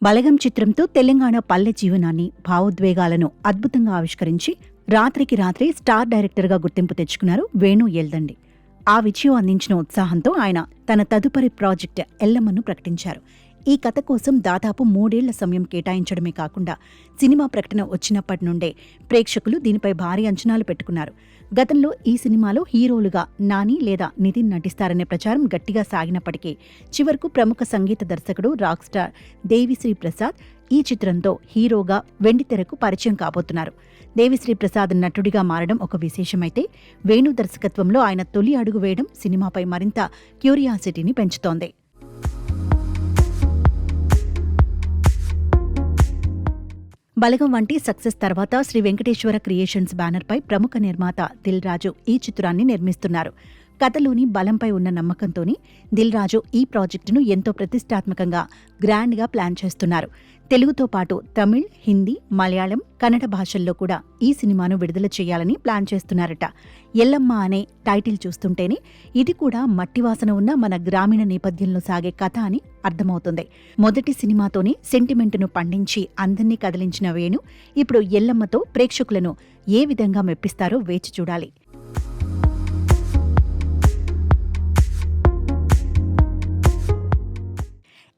బలగం చిత్రంతో తెలంగాణ పల్లె జీవనాన్ని, భావోద్వేగాలను అద్భుతంగా ఆవిష్కరించి రాత్రికి రాత్రే స్టార్ డైరెక్టర్గా గుర్తింపు తెచ్చుకున్నారు వేణు ఎల్దండి. ఆ విజయం అందించిన ఉత్సాహంతో ఆయన తన తదుపరి ప్రాజెక్ట్ ఎల్లమ్మను ప్రకటించారు. ఈ కథ కోసం దాదాపు 3 ఏళ్ల సమయం కేటాయించడమే కాకుండా సినిమా ప్రకటన వచ్చినప్పటి నుండే ప్రేక్షకులు దీనిపై భారీ అంచనాలు పెట్టుకున్నారు. గతంలో ఈ సినిమాలో హీరోలుగా నాని లేదా నితిన్ నటిస్తారనే ప్రచారం గట్టిగా సాగినప్పటికీ చివరకు ప్రముఖ సంగీత దర్శకుడు రాక్ స్టార్ దేవిశ్రీ ప్రసాద్ ఈ చిత్రంతో హీరోగా వెండితెరకు పరిచయం కాబోతున్నారు. దేవిశ్రీ ప్రసాద్ నటుడిగా మారడం ఒక విశేషమైతే, వేణు దర్శకత్వంలో ఆయన తొలి అడుగు వేయడం సినిమాపై మరింత క్యూరియాసిటీని పెంచుతోంది. బలగం వంటి సక్సెస్ తర్వాత శ్రీ వెంకటేశ్వర క్రియేషన్స్ బ్యానర్పై ప్రముఖ నిర్మాత దిల్ రాజు ఈ చిత్రాన్ని నిర్మిస్తున్నారు. కథలోని బలంపై ఉన్న నమ్మకంతోని దిల్ రాజు ఈ ప్రాజెక్టును ఎంతో ప్రతిష్టాత్మకంగా, గ్రాండ్గా ప్లాన్ చేస్తున్నారు. తెలుగుతో పాటు తమిళ్, హిందీ, మలయాళం, కన్నడ భాషల్లో కూడా ఈ సినిమాను విడుదల చేయాలని ప్లాన్ చేస్తున్నారట. ఎల్లమ్మ అనే టైటిల్ చూస్తుంటేనే ఇది కూడా మట్టివాసన ఉన్న మన గ్రామీణ నేపథ్యంలో సాగే కథ అని అర్థమవుతుంది. మొదటి సినిమాతోనే సెంటిమెంటును పండించి అందర్నీ కదిలించిన వేణు ఇప్పుడు ఎల్లమ్మతో ప్రేక్షకులను ఏ విధంగా మెప్పిస్తారో వేచి చూడాలి.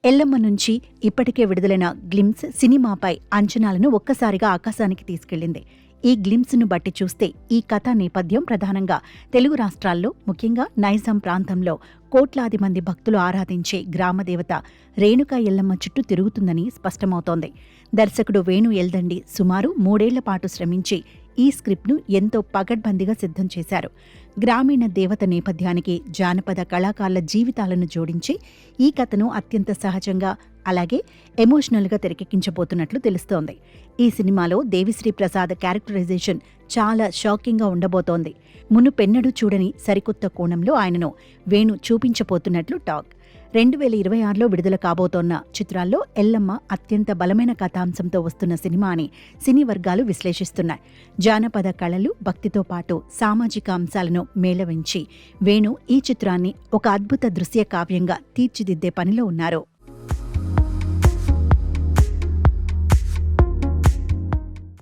ఎల్లమ్మ నుంచి ఇప్పటికే విడుదలైన గ్లిమ్స్ సినిమాపై అంచనాలను ఒక్కసారిగా ఆకాశానికి తీసుకెళ్లింది. ఈ గ్లిమ్స్ను బట్టి చూస్తే ఈ కథ నేపథ్యం ప్రధానంగా తెలుగు రాష్ట్రాల్లో, ముఖ్యంగా నైజాం ప్రాంతంలో కోట్లాది మంది భక్తులు ఆరాధించే గ్రామదేవత రేణుకా ఎల్లమ్మ చుట్టూ తిరుగుతుందని స్పష్టమవుతోంది. దర్శకుడు వేణు ఎల్దండి సుమారు 3 ఏళ్ల పాటు శ్రమించి ఈ స్క్రిప్ట్ను ఎంతో పకడ్బందీగా సిద్ధం చేశారు. గ్రామీణ దేవత నేపథ్యానికి జానపద కళాకారుల జీవితాలను జోడించి ఈ కథను అత్యంత సహజంగా, అలాగే ఎమోషనల్గా తెరకెక్కించబోతున్నట్లు తెలుస్తోంది. ఈ సినిమాలో దేవిశ్రీ ప్రసాద్ క్యారెక్టరైజేషన్ చాలా షాకింగ్గా ఉండబోతోంది. మునుపెన్నడూ చూడని సరికొత్త కోణంలో ఆయనను వేణు చూపించబోతున్నట్లు టాక్. 2026లో విడుదల కాబోతోన్న చిత్రాల్లో ఎల్లమ్మ అత్యంత బలమైన కథాంశంతో వస్తున్న సినిమా అని సినీ వర్గాలు విశ్లేషిస్తున్నాయి. జానపద కళలు, భక్తితో పాటు సామాజిక అంశాలను మేళవించి వేణు ఈ చిత్రాన్ని ఒక అద్భుత దృశ్య కావ్యంగా తీర్చిదిద్దే పనిలో ఉన్నారు.